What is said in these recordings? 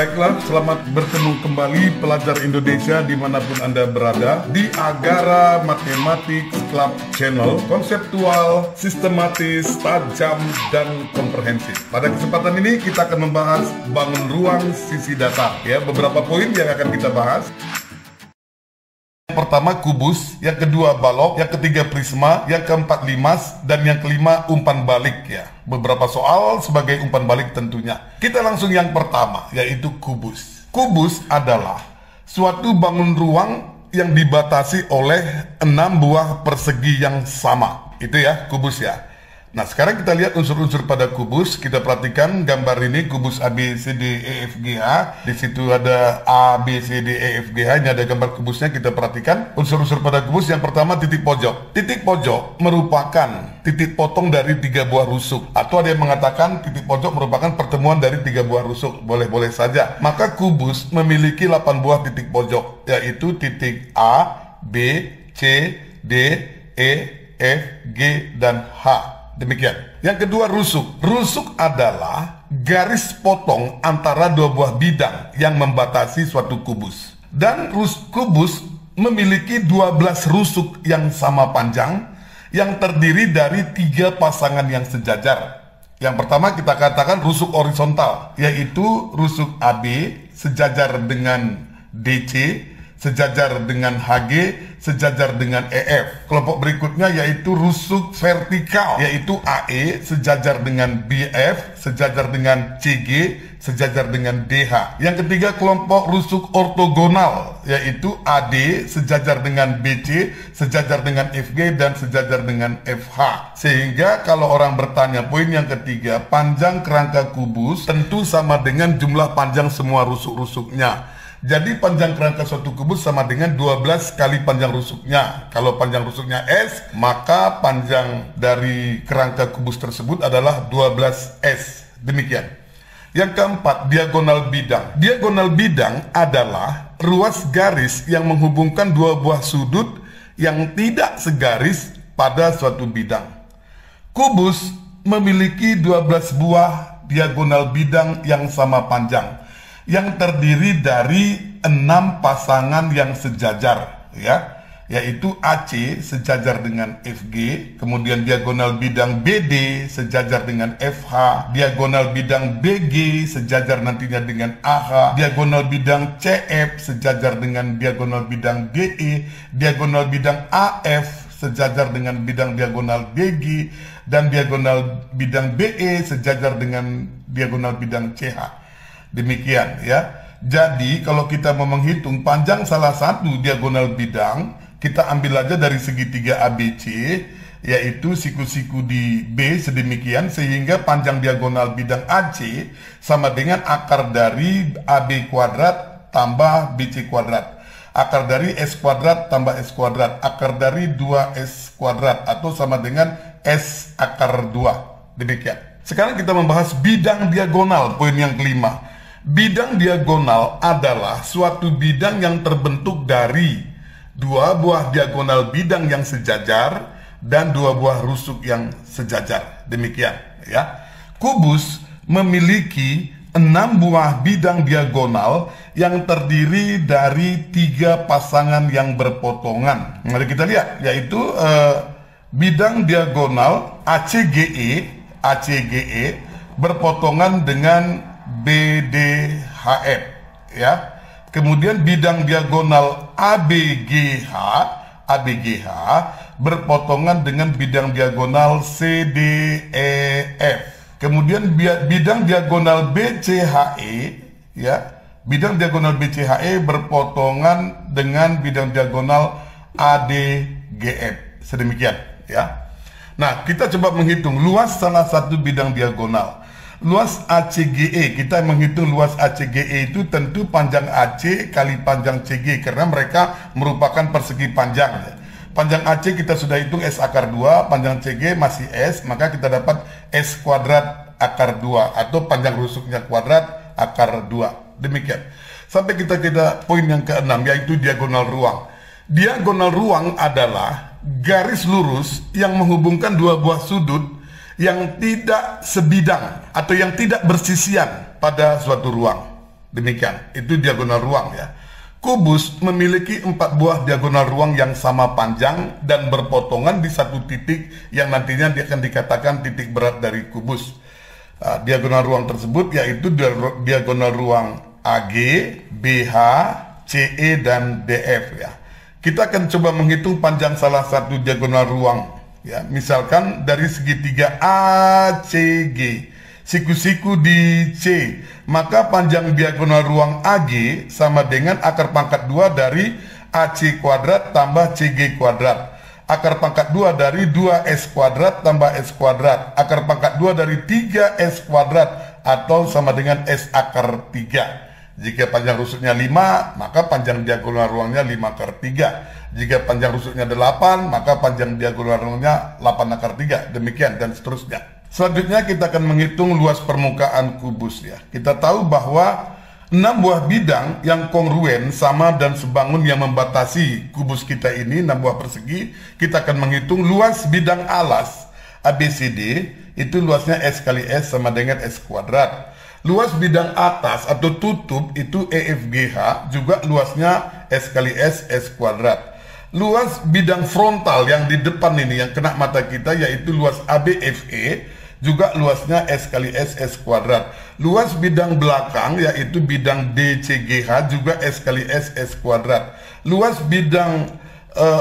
Baiklah, selamat bertemu kembali pelajar Indonesia dimanapun Anda berada di Agara Mathematics Club Channel, konseptual, sistematis, tajam, dan komprehensif. Pada kesempatan ini kita akan membahas bangun ruang sisi datar. Ya, beberapa poin yang akan kita bahas. Yang pertama kubus, yang kedua balok, yang ketiga prisma, yang keempat limas, dan yang kelima umpan balik ya. Beberapa soal sebagai umpan balik tentunya. Kita langsung yang pertama, yaitu kubus. Kubus adalah suatu bangun ruang yang dibatasi oleh 6 buah persegi yang sama. Itu ya, kubus ya. Nah, sekarang kita lihat unsur-unsur pada kubus. Kita perhatikan gambar ini, kubus A, B, C, D, E, F, G, H. Di situ ada A, B, C, D, E, F, G, H. Ini ada gambar kubusnya, kita perhatikan. Unsur-unsur pada kubus yang pertama titik pojok. Titik pojok merupakan titik potong dari 3 buah rusuk. Atau ada yang mengatakan titik pojok merupakan pertemuan dari 3 buah rusuk. Boleh-boleh saja. Maka kubus memiliki 8 buah titik pojok, yaitu titik A, B, C, D, E, F, G, dan H. Demikian. Yang kedua rusuk. Rusuk adalah garis potong antara 2 buah bidang yang membatasi suatu kubus. Dan kubus memiliki 12 rusuk yang sama panjang yang terdiri dari 3 pasangan yang sejajar. Yang pertama kita katakan rusuk horizontal, yaitu rusuk AB sejajar dengan DC, sejajar dengan HG, sejajar dengan EF. Kelompok berikutnya yaitu rusuk vertikal, yaitu AE sejajar dengan BF, sejajar dengan CG, sejajar dengan DH. Yang ketiga kelompok rusuk ortogonal, yaitu AD sejajar dengan BC, sejajar dengan FG, dan sejajar dengan FH. Sehingga kalau orang bertanya, poin yang ketiga, panjang kerangka kubus tentu sama dengan jumlah panjang semua rusuk-rusuknya. Jadi panjang kerangka suatu kubus sama dengan 12 kali panjang rusuknya. Kalau panjang rusuknya S, maka panjang dari kerangka kubus tersebut adalah 12S. Demikian. Yang keempat, diagonal bidang. Diagonal bidang adalah ruas garis yang menghubungkan 2 buah sudut yang tidak segaris pada suatu bidang. Kubus memiliki 12 buah diagonal bidang yang sama panjang, yang terdiri dari 6 pasangan yang sejajar ya, yaitu AC sejajar dengan FG, kemudian diagonal bidang BD sejajar dengan FH, diagonal bidang BG sejajar nantinya dengan AH, diagonal bidang CF sejajar dengan diagonal bidang DE, diagonal bidang AF sejajar dengan bidang diagonal BG, dan diagonal bidang BE sejajar dengan diagonal bidang CH. Demikian ya. Jadi kalau kita mau menghitung panjang salah satu diagonal bidang, kita ambil aja dari segitiga ABC, yaitu siku-siku di B sedemikian, sehingga panjang diagonal bidang AC sama dengan akar dari AB kuadrat tambah BC kuadrat, akar dari S kuadrat tambah S kuadrat, akar dari 2S kuadrat, atau sama dengan S akar 2. Demikian. Sekarang kita membahas bidang diagonal, poin yang kelima. Bidang diagonal adalah suatu bidang yang terbentuk dari 2 buah diagonal bidang yang sejajar dan 2 buah rusuk yang sejajar. Demikian ya. Kubus memiliki 6 buah bidang diagonal yang terdiri dari 3 pasangan yang berpotongan. Mari kita lihat, yaitu bidang diagonal ACGE berpotongan dengan BDHF ya. Kemudian bidang diagonal ABGH berpotongan dengan bidang diagonal CDEF. Kemudian bidang diagonal BCHE ya, bidang diagonal BCHE berpotongan dengan bidang diagonal ADGF. Sedemikian ya. Nah, kita coba menghitung luas salah satu bidang diagonal. Luas ACGE, kita menghitung luas ACGE itu tentu panjang AC kali panjang CG, karena mereka merupakan persegi panjang. Panjang AC kita sudah hitung S akar 2, panjang CG masih S, maka kita dapat S kuadrat akar 2, atau panjang rusuknya kuadrat akar 2. Demikian. Sampai kita poin yang keenam, yaitu diagonal ruang. Diagonal ruang adalah garis lurus yang menghubungkan 2 buah sudut yang tidak sebidang atau yang tidak bersisian pada suatu ruang. Demikian, itu diagonal ruang ya. Kubus memiliki 4 buah diagonal ruang yang sama panjang dan berpotongan di satu titik yang nantinya akan dikatakan titik berat dari kubus. Diagonal ruang tersebut yaitu diagonal ruang AG, BH, CE, dan DF ya. Kita akan coba menghitung panjang salah satu diagonal ruang ya. Misalkan dari segitiga ACG, siku-siku di C, maka panjang diagonal ruang AG sama dengan akar pangkat 2 dari AC kuadrat tambah CG kuadrat. Akar pangkat 2 dari 2S kuadrat tambah S kuadrat. Akar pangkat 2 dari 3S kuadrat atau sama dengan S akar 3. Jika panjang rusuknya 5, maka panjang diagonal ruangnya 5 akar 3. Jika panjang rusuknya 8, maka panjang diagonal ruangnya 8 akar 3. Demikian dan seterusnya. Selanjutnya kita akan menghitung luas permukaan kubus ya. Kita tahu bahwa 6 buah bidang yang kongruen sama dan sebangun yang membatasi kubus kita ini, 6 buah persegi. Kita akan menghitung luas bidang alas ABCD, itu luasnya S kali S sama dengan S kuadrat. Luas bidang atas atau tutup itu EFGH, juga luasnya S kali S, S kuadrat. Luas bidang frontal yang di depan ini yang kena mata kita yaitu luas ABFE, juga luasnya S kali S, S kuadrat. Luas bidang belakang yaitu bidang DCGH, juga S kali S, S kuadrat. Luas bidang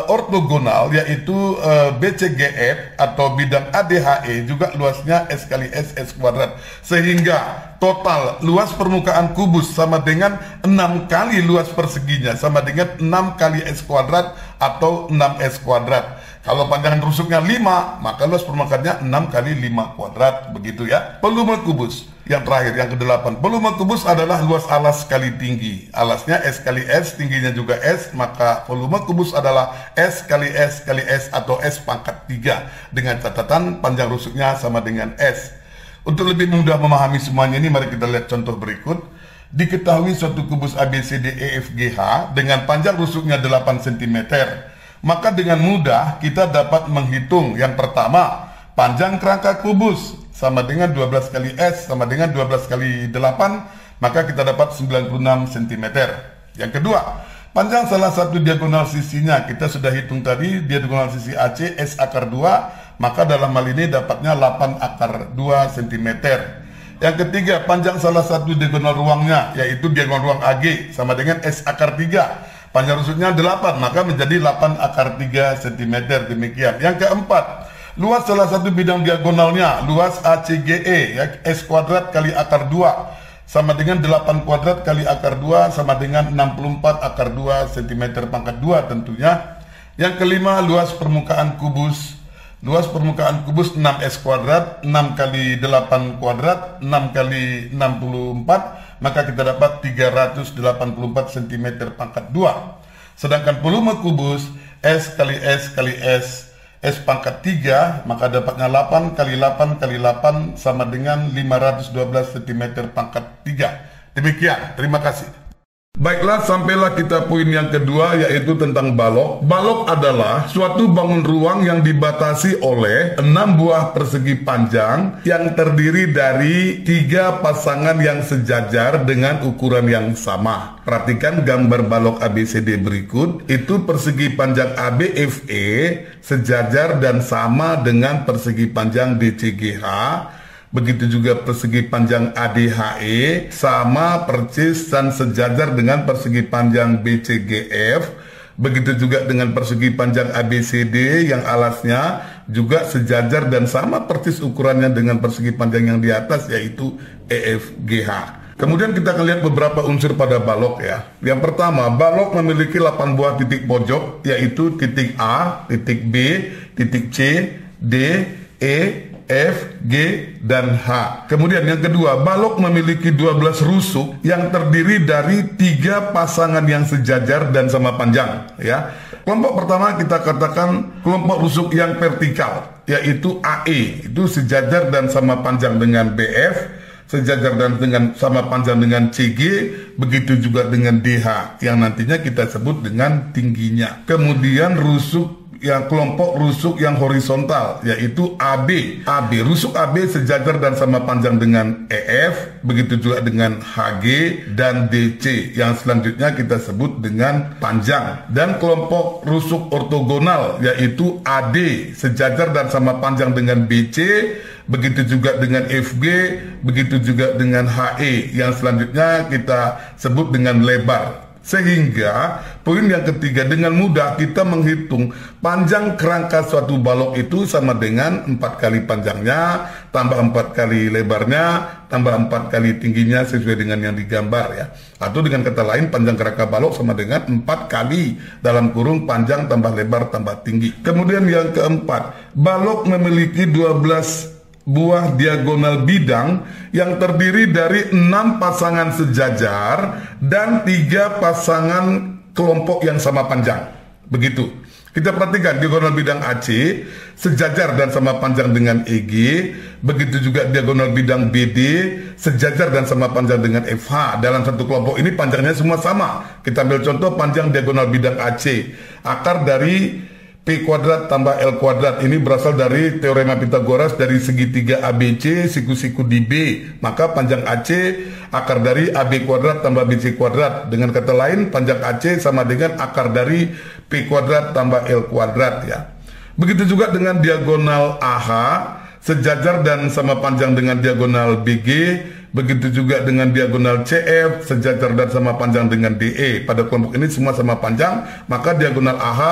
ortogonal yaitu BCGF atau bidang ADHE, juga luasnya S kali S, S kuadrat. Sehingga total luas permukaan kubus sama dengan 6 kali luas perseginya, sama dengan 6 kali S kuadrat atau 6S kuadrat. Kalau panjang rusuknya 5, maka luas permukaannya 6 kali 5 kuadrat, begitu ya. Volume kubus yang terakhir, yang ke-8. Volume kubus adalah luas alas kali tinggi. Alasnya S kali S, tingginya juga S, maka volume kubus adalah S kali S kali S atau S pangkat 3. Dengan catatan panjang rusuknya sama dengan S. Untuk lebih mudah memahami semuanya ini, mari kita lihat contoh berikut. Diketahui suatu kubus ABCDEFGH dengan panjang rusuknya 8 cm. Maka dengan mudah kita dapat menghitung yang pertama, panjang kerangka kubus sama dengan 12 kali S sama dengan 12 kali 8, maka kita dapat 96 cm. Yang kedua, panjang salah satu diagonal sisinya, kita sudah hitung tadi, diagonal sisi AC S akar 2, maka dalam hal ini dapatnya 8 akar 2 cm. Yang ketiga, panjang salah satu diagonal ruangnya, yaitu diagonal ruang AG sama dengan S akar 3. Panjang rusuknya 8, maka menjadi 8 akar 3 cm. Demikian. Yang keempat, luas salah satu bidang diagonalnya, luas ACGE, ya, S kuadrat kali akar 2, sama dengan 8 kuadrat kali akar 2, sama dengan 64 akar 2 cm pangkat 2 tentunya. Yang kelima, luas permukaan kubus. Luas permukaan kubus 6S kuadrat, 6 kali 8 kuadrat, 6 kali 64, maka kita dapat 384 cm pangkat 2. Sedangkan volume kubus S kali S kali S, S pangkat 3, maka dapatnya 8 kali 8 kali 8 sama dengan 512 cm pangkat 3. Demikian, terima kasih. Baiklah, sampailah kita poin yang kedua, yaitu tentang balok. Balok adalah suatu bangun ruang yang dibatasi oleh 6 buah persegi panjang yang terdiri dari 3 pasangan yang sejajar dengan ukuran yang sama. Perhatikan gambar balok ABCD berikut. Itu persegi panjang ABFE sejajar dan sama dengan persegi panjang DCGH. Begitu juga persegi panjang ADHE sama persis dan sejajar dengan persegi panjang BCGF. Begitu juga dengan persegi panjang ABCD yang alasnya juga sejajar dan sama persis ukurannya dengan persegi panjang yang di atas, yaitu EFGH. Kemudian kita akan lihat beberapa unsur pada balok ya. Yang pertama, balok memiliki 8 buah titik pojok, yaitu titik A, titik B, titik C, D, E, F, G, dan H. Kemudian yang kedua, balok memiliki 12 rusuk yang terdiri dari 3 pasangan yang sejajar dan sama panjang ya. Kelompok pertama kita katakan kelompok rusuk yang vertikal, yaitu AE, itu sejajar dan sama panjang dengan BF, sejajar dan dengan sama panjang dengan CG, begitu juga dengan DH yang nantinya kita sebut dengan tingginya. Kemudian rusuk yang kelompok rusuk yang horizontal, yaitu AB. Rusuk AB sejajar dan sama panjang dengan EF, begitu juga dengan HG dan DC, yang selanjutnya kita sebut dengan panjang. Dan kelompok rusuk ortogonal, yaitu AD sejajar dan sama panjang dengan BC, begitu juga dengan FG, begitu juga dengan HE, yang selanjutnya kita sebut dengan lebar. Sehingga poin yang ketiga, dengan mudah kita menghitung panjang kerangka suatu balok itu sama dengan 4 kali panjangnya tambah 4 kali lebarnya tambah 4 kali tingginya sesuai dengan yang digambar ya. Atau dengan kata lain, panjang kerangka balok sama dengan 4 kali dalam kurung panjang tambah lebar tambah tinggi. Kemudian yang keempat, balok memiliki 12 buah diagonal bidang yang terdiri dari 6 pasangan sejajar dan 3 pasangan kelompok yang sama panjang. Begitu. Kita perhatikan diagonal bidang AC sejajar dan sama panjang dengan EG, begitu juga diagonal bidang BD sejajar dan sama panjang dengan FH. Dalam satu kelompok ini panjangnya semua sama. Kita ambil contoh panjang diagonal bidang AC. Akar dari P kuadrat tambah L kuadrat ini berasal dari teorema Pitagoras dari segitiga ABC siku-siku di B. Maka panjang AC akar dari AB kuadrat tambah BC kuadrat. Dengan kata lain, panjang AC sama dengan akar dari P kuadrat tambah L kuadrat ya. Begitu juga dengan diagonal AH sejajar dan sama panjang dengan diagonal BG. Begitu juga dengan diagonal CF sejajar dan sama panjang dengan DE. Pada kelompok ini semua sama panjang, maka diagonal AH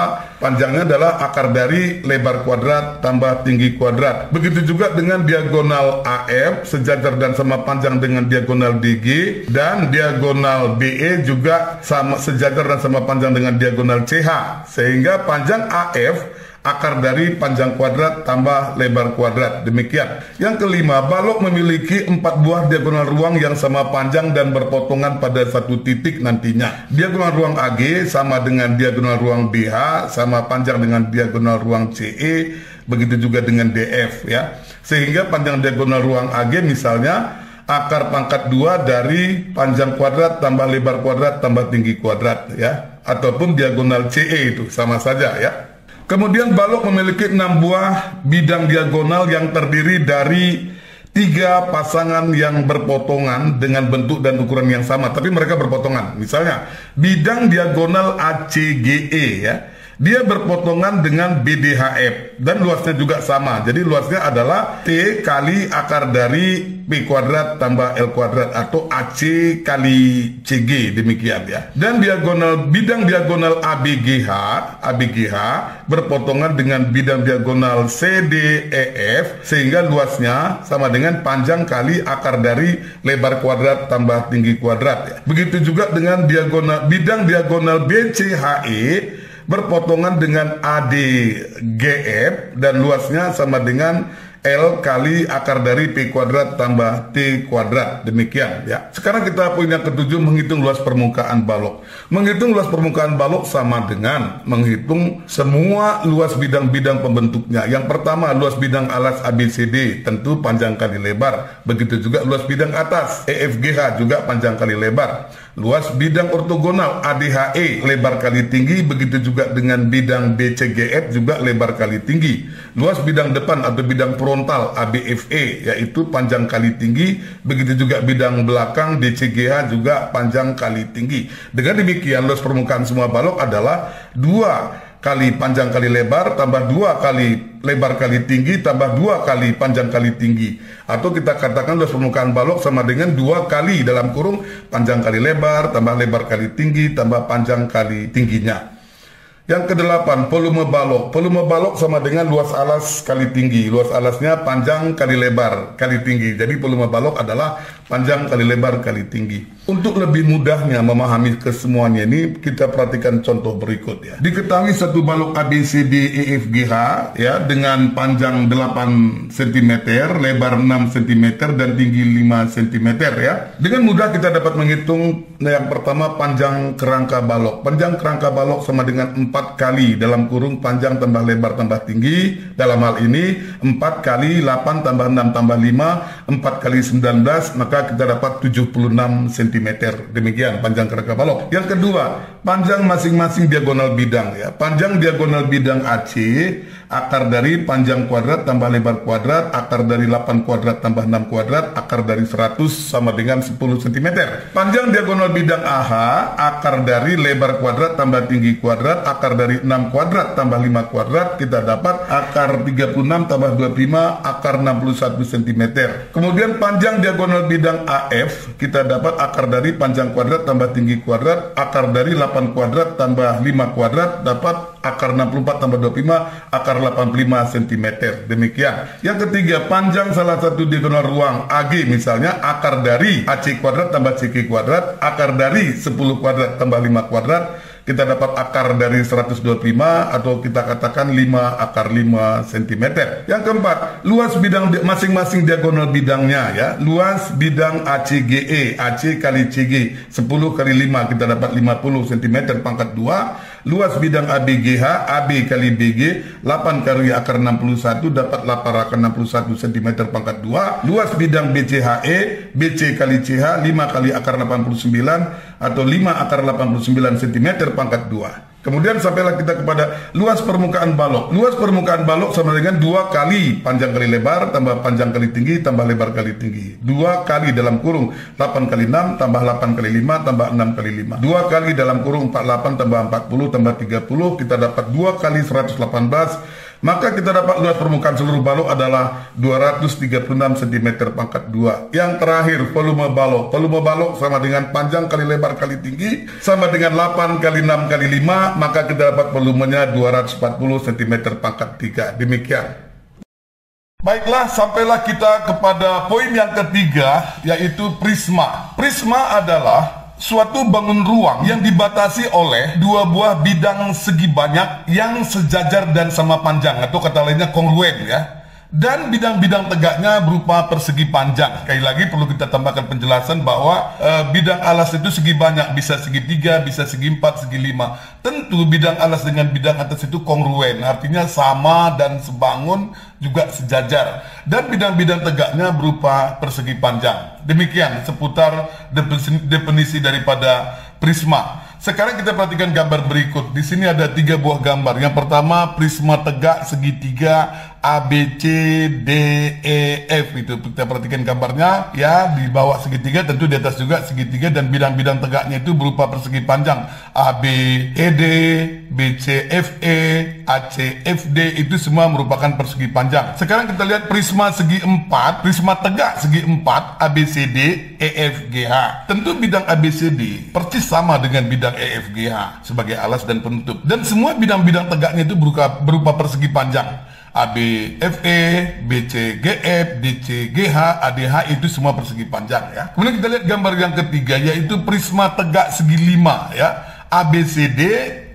panjangnya adalah akar dari lebar kuadrat tambah tinggi kuadrat. Begitu juga dengan diagonal AF sejajar dan sama panjang dengan diagonal DG, dan diagonal BE juga sama sejajar dan sama panjang dengan diagonal CH. Sehingga panjang AF akar dari panjang kuadrat tambah lebar kuadrat. Demikian. Yang kelima, balok memiliki 4 buah diagonal ruang yang sama panjang dan berpotongan pada satu titik nantinya. Diagonal ruang AG sama dengan diagonal ruang BH sama panjang dengan diagonal ruang CE, begitu juga dengan DF ya. Sehingga panjang diagonal ruang AG misalnya akar pangkat 2 dari panjang kuadrat tambah lebar kuadrat tambah tinggi kuadrat ya. Ataupun diagonal CE itu sama saja ya. Kemudian balok memiliki 6 buah bidang diagonal yang terdiri dari 3 pasangan yang berpotongan dengan bentuk dan ukuran yang sama, tapi mereka berpotongan. Misalnya, bidang diagonal ACGE ya, dia berpotongan dengan BDHF dan luasnya juga sama. Jadi luasnya adalah T kali akar dari P kuadrat tambah L kuadrat atau AC kali CG, demikian ya. Dan bidang diagonal ABGH berpotongan dengan bidang diagonal CDEF sehingga luasnya sama dengan panjang kali akar dari lebar kuadrat tambah tinggi kuadrat ya. Begitu juga dengan bidang diagonal BCHE berpotongan dengan ADGF dan luasnya sama dengan L kali akar dari P kuadrat tambah T kuadrat. Demikian ya. Sekarang kita poin yang ketujuh, menghitung luas permukaan balok. Menghitung luas permukaan balok sama dengan menghitung semua luas bidang-bidang pembentuknya. Yang pertama, luas bidang alas ABCD tentu panjang kali lebar. Begitu juga luas bidang atas EFGH juga panjang kali lebar. Luas bidang ortogonal ADHE lebar kali tinggi, begitu juga dengan bidang BCGF juga lebar kali tinggi. Luas bidang depan atau bidang frontal ABFE yaitu panjang kali tinggi, begitu juga bidang belakang DCGH juga panjang kali tinggi. Dengan demikian luas permukaan semua balok adalah 2 kali panjang kali lebar tambah 2 kali lebar kali tinggi tambah 2 kali panjang kali tinggi. Atau kita katakan luas permukaan balok sama dengan 2 kali dalam kurung panjang kali lebar tambah lebar kali tinggi tambah panjang kali tingginya. Yang kedelapan, volume balok. Volume balok sama dengan luas alas kali tinggi. Luas alasnya panjang kali lebar kali tinggi. Jadi volume balok adalah panjang kali lebar kali tinggi. Untuk lebih mudahnya memahami kesemuanya ini, kita perhatikan contoh berikut ya. Diketahui satu balok ABCDEFGH ya dengan panjang 8 cm, lebar 6 cm dan tinggi 5 cm ya. Dengan mudah kita dapat menghitung yang pertama panjang kerangka balok. Panjang kerangka balok sama dengan 4 4 kali dalam kurung panjang tambah lebar tambah tinggi. Dalam hal ini 4 kali 8 tambah 6 tambah 5, 4 kali 19, maka kita dapat 76 cm. Demikian panjang kerangka balok. Yang kedua, panjang masing-masing diagonal bidang ya. Panjang diagonal bidang AC, akar dari panjang kuadrat tambah lebar kuadrat, akar dari 8 kuadrat tambah 6 kuadrat, akar dari 100 sama dengan 10 cm. Panjang diagonal bidang AH, akar dari lebar kuadrat tambah tinggi kuadrat, akar dari 6 kuadrat tambah 5 kuadrat, kita dapat akar 36 tambah 25, akar 61 cm. Kemudian panjang diagonal bidang AF, kita dapat akar dari panjang kuadrat tambah tinggi kuadrat, akar dari 8 kuadrat tambah 5 kuadrat, dapat akar 64 tambah 25, akar 85 cm. Demikian. Yang ketiga, panjang salah satu diagonal ruang AG, misalnya akar dari AC kuadrat tambah CQ kuadrat, akar dari 10 kuadrat tambah 5 kuadrat, kita dapat akar dari 125 atau kita katakan 5 akar 5 cm. Yang keempat, luas bidang masing-masing diagonal bidangnya ya. Luas bidang ACGE, AC kali CG 10 kali 5 kita dapat 50 cm pangkat 2. Luas bidang ABGH, AB kali BG 8 kali akar 61 dapat 8 akar 61 cm pangkat 2. Luas bidang BCHE, BC kali CH 5 kali akar 89 atau 5 akar 89 cm pangkat 2. Kemudian sampailah kita kepada luas permukaan balok. Luas permukaan balok sama dengan 2 kali panjang kali lebar tambah panjang kali tinggi tambah lebar kali tinggi. 2 kali dalam kurung 8 kali 6 tambah 8 kali 5 tambah 6 kali 5. 2 kali dalam kurung 48 tambah 40 tambah 30, kita dapat 2 kali 118. Maka kita dapat luas permukaan seluruh balok adalah 236 cm pangkat 2. Yang terakhir, volume balok. Volume balok sama dengan panjang kali lebar kali tinggi sama dengan 8 kali 6 kali 5, maka kita dapat volumenya 240 cm pangkat 3. Demikian. Baiklah, sampailah kita kepada poin yang ketiga, yaitu prisma. Prisma adalah suatu bangun ruang yang dibatasi oleh 2 buah bidang segi banyak yang sejajar dan sama panjang, atau kata lainnya kongruen ya. Dan bidang-bidang tegaknya berupa persegi panjang. Sekali lagi perlu kita tambahkan penjelasan bahwa bidang alas itu segi banyak, bisa segi 3, bisa segi 4, segi 5. Tentu bidang alas dengan bidang atas itu kongruen, artinya sama dan sebangun juga sejajar. Dan bidang-bidang tegaknya berupa persegi panjang. Demikian seputar definisi daripada prisma. Sekarang kita perhatikan gambar berikut. Di sini ada 3 buah gambar. Yang pertama, prisma tegak segitiga A, B, C, D, E, F. Itu kita perhatikan gambarnya ya. Di bawah segitiga, tentu di atas juga segitiga, dan bidang-bidang tegaknya itu berupa persegi panjang A, B, E, D, B, C, F, E, A, C, F, D. Itu semua merupakan persegi panjang. Sekarang kita lihat prisma segi 4, prisma tegak segi 4 A, B, C, D, E, F, G, H. Tentu bidang A, B, C, D persis sama dengan bidang E, F, G, H sebagai alas dan penutup. Dan semua bidang-bidang tegaknya itu berupa persegi panjang. A, B, F, E, B, C, G, F, D, C, G, H, A, D, H, itu semua persegi panjang ya. Kemudian kita lihat gambar yang ketiga, yaitu prisma tegak segi 5 ya. A, B, C, D,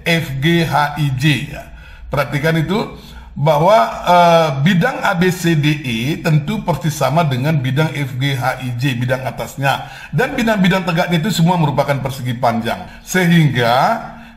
F, G, H, I, J ya. Perhatikan itu bahwa bidang A, B, C, D, E tentu persis sama dengan bidang F, G, H, I, J, bidang atasnya. Dan bidang-bidang tegaknya itu semua merupakan persegi panjang. Sehingga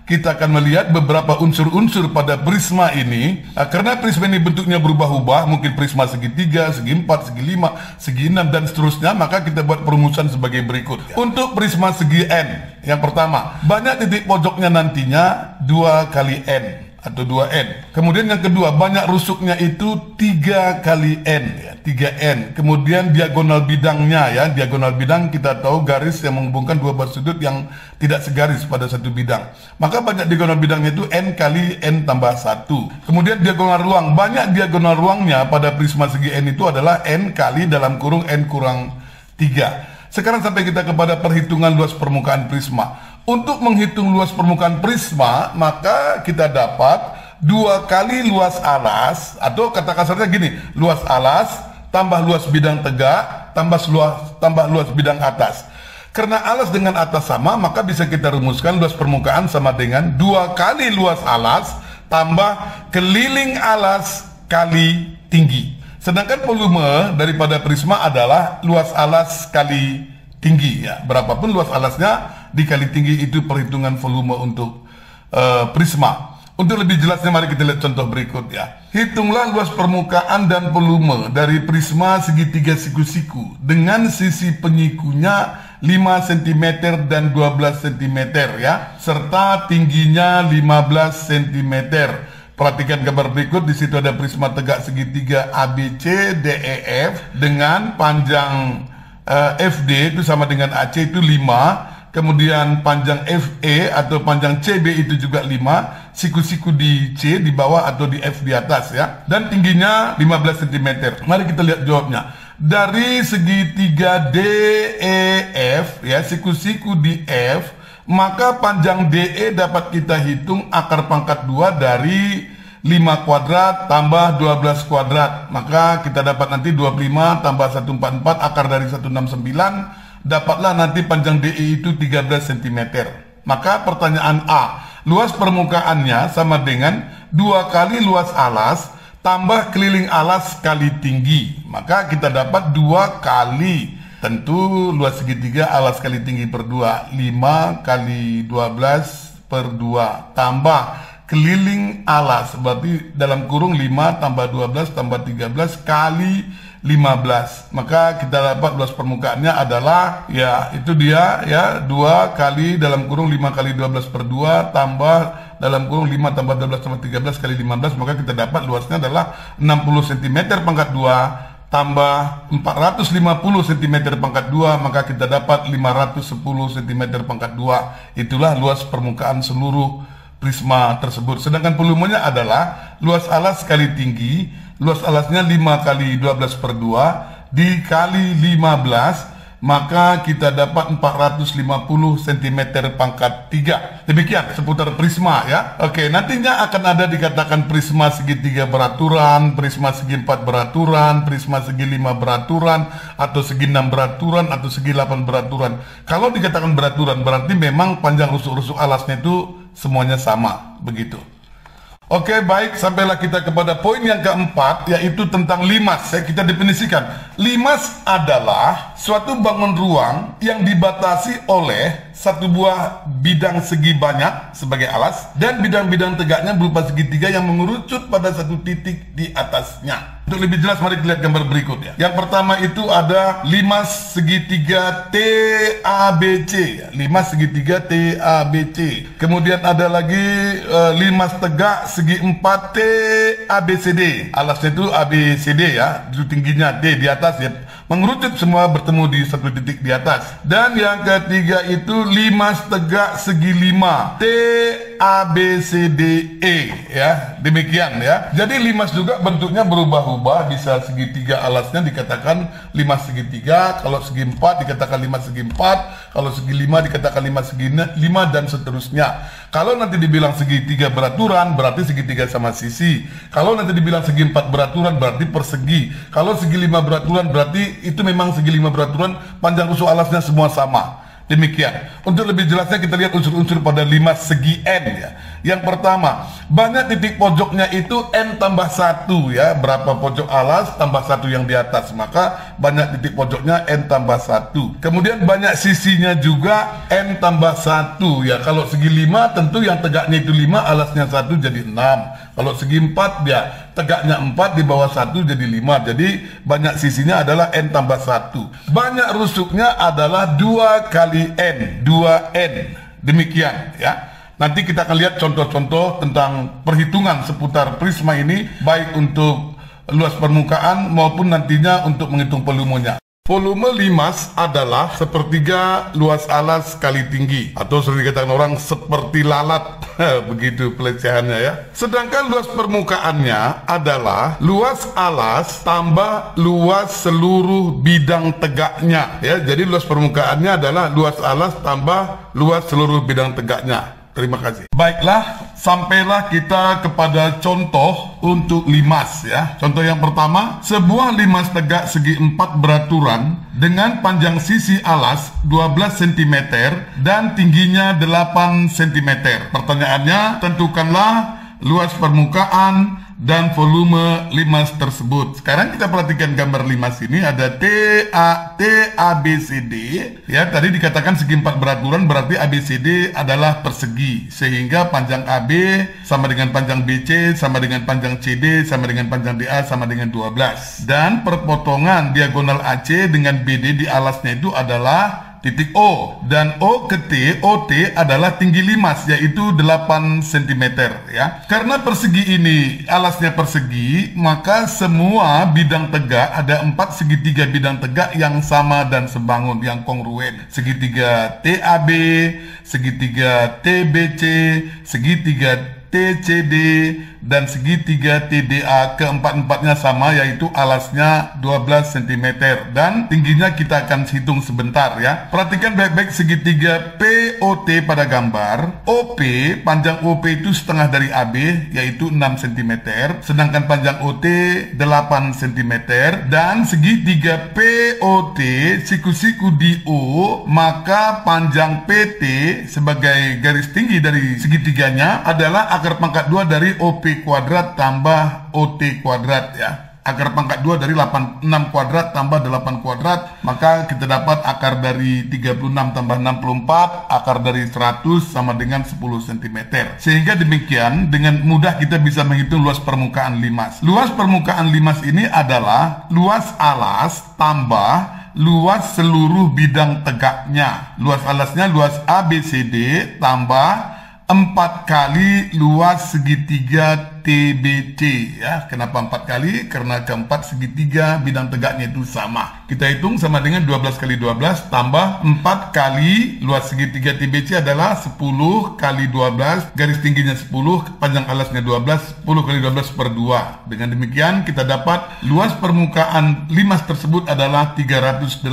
kita akan melihat beberapa unsur-unsur pada prisma ini. Karena prisma ini bentuknya berubah-ubah, mungkin prisma segi 3, segi 4, segi 5, segi 6, dan seterusnya, maka kita buat perumusan sebagai berikut. Untuk prisma segi N, yang pertama, banyak titik pojoknya nantinya 2 kali N atau 2N. Kemudian yang kedua, banyak rusuknya itu 3 kali N ya, 3N. Kemudian diagonal bidangnya ya, diagonal bidang kita tahu garis yang menghubungkan 2 baris sudut yang tidak segaris pada satu bidang. Maka banyak diagonal bidangnya itu N kali N tambah 1. Kemudian diagonal ruang, banyak diagonal ruangnya pada prisma segi N itu adalah N kali dalam kurung N kurang 3. Sekarang sampai kita kepada perhitungan luas permukaan prisma. Untuk menghitung luas permukaan prisma, maka kita dapat 2 kali luas alas, atau kata kasarnya gini, luas alas tambah luas bidang tegak tambah luas bidang atas. Karena alas dengan atas sama, maka bisa kita rumuskan luas permukaan sama dengan 2 kali luas alas tambah keliling alas kali tinggi. Sedangkan volume daripada prisma adalah luas alas kali tinggi ya. Berapapun luas alasnya dikali tinggi, itu perhitungan volume untuk prisma. Untuk lebih jelasnya mari kita lihat contoh berikut ya. Hitunglah luas permukaan dan volume dari prisma segitiga siku-siku dengan sisi penyikunya 5 cm dan 12 cm ya, serta tingginya 15 cm. Perhatikan gambar berikut, di situ ada prisma tegak segitiga ABC DEF dengan panjang FD itu sama dengan AC itu 5. Kemudian panjang FE atau panjang CB itu juga 5, siku-siku di C di bawah atau di F di atas ya, dan tingginya 15 cm. Mari kita lihat jawabnya. Dari segitiga DEF ya, siku-siku di F, maka panjang DE dapat kita hitung akar pangkat 2 dari 5 kuadrat tambah 12 kuadrat. Maka kita dapat nanti 25 tambah 144 akar dari 169. Dapatlah nanti panjang DE itu 13 cm. Maka pertanyaan A, luas permukaannya sama dengan 2 kali luas alas tambah keliling alas kali tinggi. Maka kita dapat 2 kali, tentu luas segitiga alas kali tinggi per 2, 5 kali 12 per 2, tambah keliling alas, berarti dalam kurung 5 tambah 12 tambah 13 kali 15. Maka kita dapat luas permukaannya adalah ya itu dia ya, 2 kali dalam kurung 5 kali 12 per 2 tambah dalam kurung 5 tambah 12 tambah 13 kali 15. Maka kita dapat luasnya adalah 60 cm pangkat 2 tambah 450 cm pangkat 2, maka kita dapat 510 cm pangkat 2. Itulah luas permukaan seluruh prisma tersebut. Sedangkan volumenya adalah luas alas kali tinggi, luas alasnya 5 kali 12 per 2 dikali 15, maka kita dapat 450 cm pangkat 3. Demikian seputar prisma ya. Oke, nantinya akan ada dikatakan prisma segitiga beraturan, prisma segi 4 beraturan, prisma segi 5 beraturan, atau segi 6 beraturan, atau segi 8 beraturan. Kalau dikatakan beraturan berarti memang panjang rusuk-rusuk alasnya itu semuanya sama, begitu. Oke, baik, sampailah kita kepada poin yang keempat, yaitu tentang limas. Kita definisikan. Limas adalah suatu bangun ruang yang dibatasi oleh satu buah bidang segi banyak sebagai alas dan bidang-bidang tegaknya berupa segitiga yang mengerucut pada satu titik di atasnya. Untuk lebih jelas mari kita lihat gambar berikut ya. Yang pertama itu ada limas segitiga TABC, limas segitiga TABC. Kemudian ada lagi limas tegak segi 4 TABCD. Alasnya itu ABCD ya, itu tingginya D di atas ya. Mengerucut semua bertemu di satu titik di atas. Dan yang ketiga itu limas tegak segi 5 TABCDE ya. Demikian ya. Jadi limas juga bentuknya berubah-ubah, bisa segitiga alasnya dikatakan limas segitiga, kalau segi 4 dikatakan limas segi 4, kalau segi 5 dikatakan limas segi 5 dan seterusnya. Kalau nanti dibilang segitiga beraturan berarti segitiga sama sisi. Kalau nanti dibilang segi 4 beraturan berarti persegi. Kalau segi 5 beraturan berarti itu memang segi 5 beraturan, panjang rusuk alasnya semua sama. Demikian. Untuk lebih jelasnya kita lihat unsur-unsur pada limas segi N ya. Yang pertama, banyak titik pojoknya itu N tambah 1 ya. Berapa pojok alas tambah 1 yang di atas, maka banyak titik pojoknya N tambah 1. Kemudian banyak sisinya juga N tambah 1 ya. Kalau segi 5 tentu yang tegaknya itu 5, alasnya 1 jadi 6. Kalau segi 4 dia tegaknya 4 di bawah 1 jadi 5. Jadi banyak sisinya adalah N tambah 1. Banyak rusuknya adalah 2 kali N, 2N. Demikian ya. Nanti kita akan lihat contoh-contoh tentang perhitungan seputar prisma ini, baik untuk luas permukaan maupun nantinya untuk menghitung volumenya. Volume limas adalah sepertiga luas alas kali tinggi, atau sering dikatakan orang seperti lalat. Begitu pelecehannya ya. Sedangkan luas permukaannya adalah luas alas tambah luas seluruh bidang tegaknya ya. Jadi luas permukaannya adalah luas alas tambah luas seluruh bidang tegaknya. Terima kasih. Baiklah, sampailah kita kepada contoh untuk limas ya. Contoh yang pertama, sebuah limas tegak segi 4 beraturan dengan panjang sisi alas 12 cm dan tingginya 8 cm. Pertanyaannya, tentukanlah luas permukaan dan volume limas tersebut. Sekarang kita perhatikan gambar limas ini, ada TABCD ya. Tadi dikatakan segi 4 beraturan, berarti ABCD adalah persegi, sehingga panjang AB sama dengan panjang BC sama dengan panjang CD sama dengan panjang DA sama dengan 12, dan perpotongan diagonal AC dengan BD di alasnya itu adalah titik O, dan O ke T, OT adalah tinggi limas, yaitu 8 cm ya. Karena persegi ini alasnya persegi, maka semua bidang tegak, ada 4 segitiga bidang tegak yang sama dan sebangun, yang kongruen. Segitiga TAB, segitiga TBC, segitiga TCD, dan segitiga TDA. Keempat-empatnya sama, yaitu alasnya 12 cm dan tingginya kita akan hitung sebentar ya. Perhatikan baik-baik segitiga POT pada gambar. OP, panjang OP itu setengah dari AB, yaitu 6 cm, sedangkan panjang OT 8 cm, dan segitiga POT siku-siku di O, maka panjang PT sebagai garis tinggi dari segitiganya adalah akar pangkat 2 dari OP kuadrat tambah OT kuadrat ya. Akar pangkat 2 dari 6 kuadrat tambah 8 kuadrat, maka kita dapat akar dari 36 tambah 64, akar dari 100 sama dengan 10 cm. Sehingga demikian, dengan mudah kita bisa menghitung luas permukaan limas. Luas permukaan limas ini adalah luas alas tambah luas seluruh bidang tegaknya. Luas alasnya luas ABCD tambah 4 kali luas segitiga TBC ya. Kenapa 4 kali? Karena keempat segitiga bidang tegaknya itu sama. Kita hitung sama dengan 12 kali 12 tambah 4 kali luas segitiga TBC adalah 10 kali 12, garis tingginya 10, panjang alasnya 12, 10 kali 12 per 2. Dengan demikian kita dapat luas permukaan limas tersebut adalah 384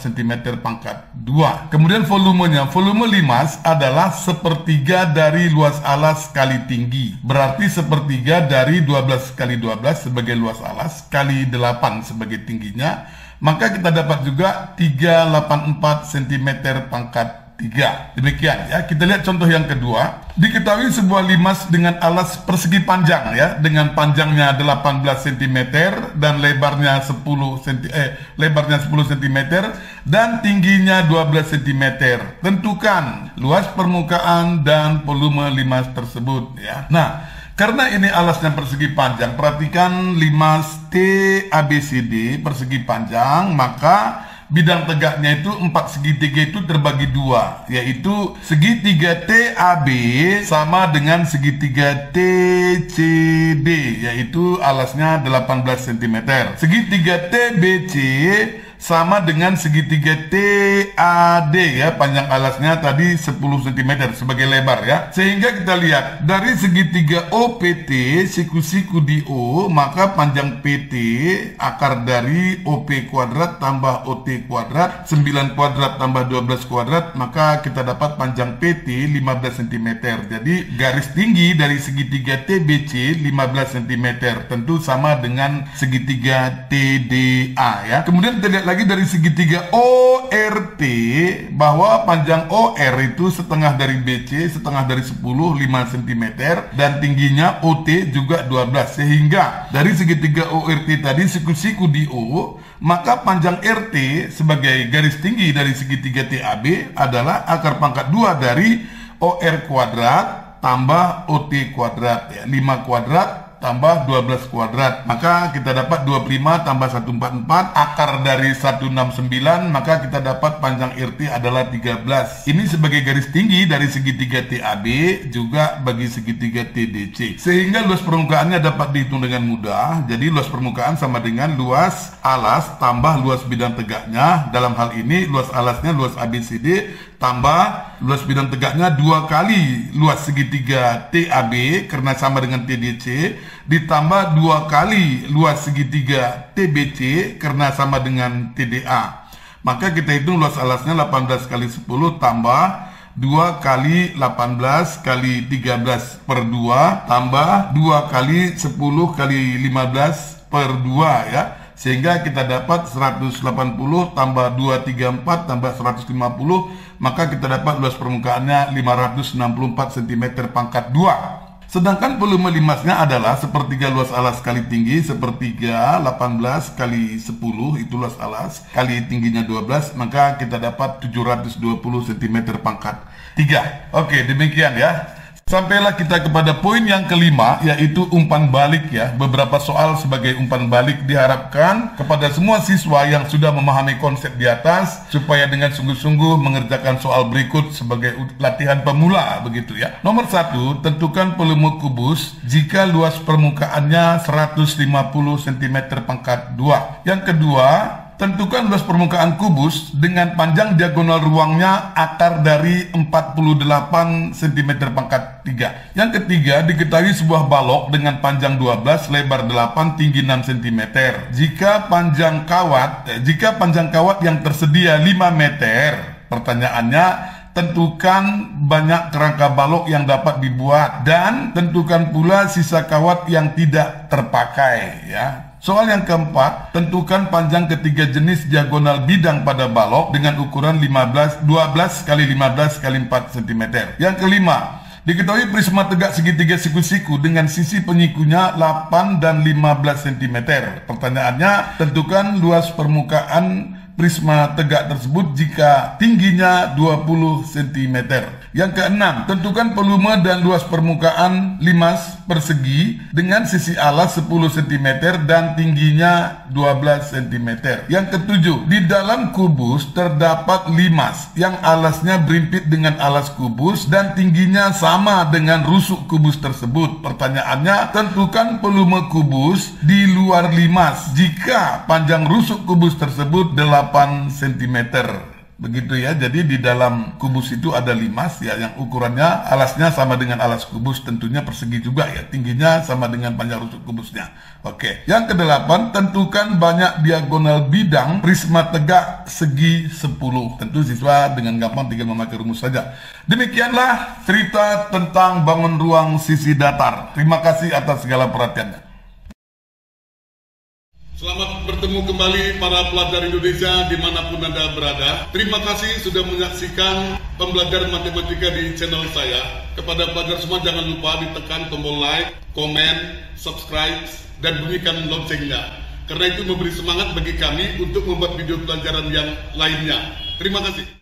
cm pangkat 2. Kemudian volumenya, volume limas adalah sepertiga dari luas alas kali tinggi. Berarti sepertiga dari 12 kali 12 sebagai luas alas kali 8 sebagai tingginya, maka kita dapat juga 384 cm pangkat 3. Demikian ya. Kita lihat contoh yang kedua. Diketahui sebuah limas dengan alas persegi panjang ya, dengan panjangnya 18 cm dan lebarnya 10 cm dan tingginya 12 cm. Tentukan luas permukaan dan volume limas tersebut ya. Nah, karena ini alasnya persegi panjang, perhatikan limas TABCD persegi panjang, maka bidang tegaknya itu 4 segitiga itu terbagi 2, yaitu segitiga TAB sama dengan segitiga TCD, yaitu alasnya 18 cm. Segitiga TBC sama dengan segitiga TAD ya, panjang alasnya tadi 10 cm sebagai lebar ya. Sehingga kita lihat dari segitiga OPT siku-siku di O, maka panjang PT akar dari OP kuadrat tambah OT kuadrat 9 kuadrat tambah 12 kuadrat, maka kita dapat panjang PT 15 cm. Jadi garis tinggi dari segitiga TBC 15 cm, tentu sama dengan segitiga TDA ya. Kemudian kita lihat lagi dari segitiga ORT, bahwa panjang OR itu setengah dari BC, setengah dari 10, 5 cm, dan tingginya OT juga 12. Sehingga dari segitiga ORT tadi siku-siku di O, maka panjang RT sebagai garis tinggi dari segitiga TAB adalah akar pangkat 2 dari OR kuadrat tambah OT kuadrat ya, 5 kuadrat tambah 12 kuadrat, maka kita dapat 25 tambah 144 akar dari 169, maka kita dapat panjang RT adalah 13. Ini sebagai garis tinggi dari segitiga TAB juga bagi segitiga TDC, sehingga luas permukaannya dapat dihitung dengan mudah. Jadi luas permukaan sama dengan luas alas tambah luas bidang tegaknya. Dalam hal ini luas alasnya luas ABCD tambah luas bidang tegaknya 2 kali luas segitiga TAB karena sama dengan TDC, ditambah 2 kali luas segitiga TBC karena sama dengan TDA. Maka kita hitung luas alasnya 18 kali 10 tambah 2 kali 18 kali 13 per 2 tambah 2 kali 10 kali 15 per 2 ya. Sehingga kita dapat 180 tambah 234 tambah 150, maka kita dapat luas permukaannya 564 cm pangkat 2. Sedangkan volume limasnya adalah sepertiga luas alas kali tinggi, sepertiga 18 kali 10 itu luas alas, kali tingginya 12, maka kita dapat 720 cm pangkat 3. Oke, demikian ya. Sampailah kita kepada poin yang kelima, yaitu umpan balik ya. Beberapa soal sebagai umpan balik diharapkan kepada semua siswa yang sudah memahami konsep di atas, supaya dengan sungguh-sungguh mengerjakan soal berikut sebagai latihan pemula, begitu ya. Nomor 1, tentukan volume kubus jika luas permukaannya 150 cm pangkat 2. Yang kedua, tentukan luas permukaan kubus dengan panjang diagonal ruangnya akar dari 48 cm pangkat 3. Yang ketiga, diketahui sebuah balok dengan panjang 12, lebar 8, tinggi 6 cm. Jika panjang kawat yang tersedia 5 meter, pertanyaannya, tentukan banyak kerangka balok yang dapat dibuat dan tentukan pula sisa kawat yang tidak terpakai ya. Soal yang keempat, tentukan panjang ketiga jenis diagonal bidang pada balok dengan ukuran 12 x 15 x 4 cm. Yang kelima, diketahui prisma tegak segitiga siku-siku dengan sisi penyikunya 8 dan 15 cm. Pertanyaannya, tentukan luas permukaan prisma tegak tersebut jika tingginya 20 cm. Yang keenam, tentukan volume dan luas permukaan limas persegi dengan sisi alas 10 cm dan tingginya 12 cm. Yang ketujuh, di dalam kubus terdapat limas yang alasnya berimpit dengan alas kubus dan tingginya sama dengan rusuk kubus tersebut. Pertanyaannya, tentukan volume kubus di luar limas jika panjang rusuk kubus tersebut 8 cm. Begitu ya, jadi di dalam kubus itu ada limas ya, yang ukurannya alasnya sama dengan alas kubus, tentunya persegi juga ya, tingginya sama dengan panjang rusuk kubusnya. Oke, yang kedelapan, tentukan banyak diagonal bidang prisma tegak segi 10. Tentu siswa dengan gampang tinggal memakai rumus saja. Demikianlah cerita tentang bangun ruang sisi datar. Terima kasih atas segala perhatiannya. Selamat bertemu kembali para pelajar Indonesia dimanapun Anda berada. Terima kasih sudah menyaksikan pembelajaran matematika di channel saya. Kepada pelajar semua jangan lupa ditekan tombol like, komen, subscribe, dan bunyikan loncengnya. Karena itu memberi semangat bagi kami untuk membuat video pelajaran yang lainnya. Terima kasih.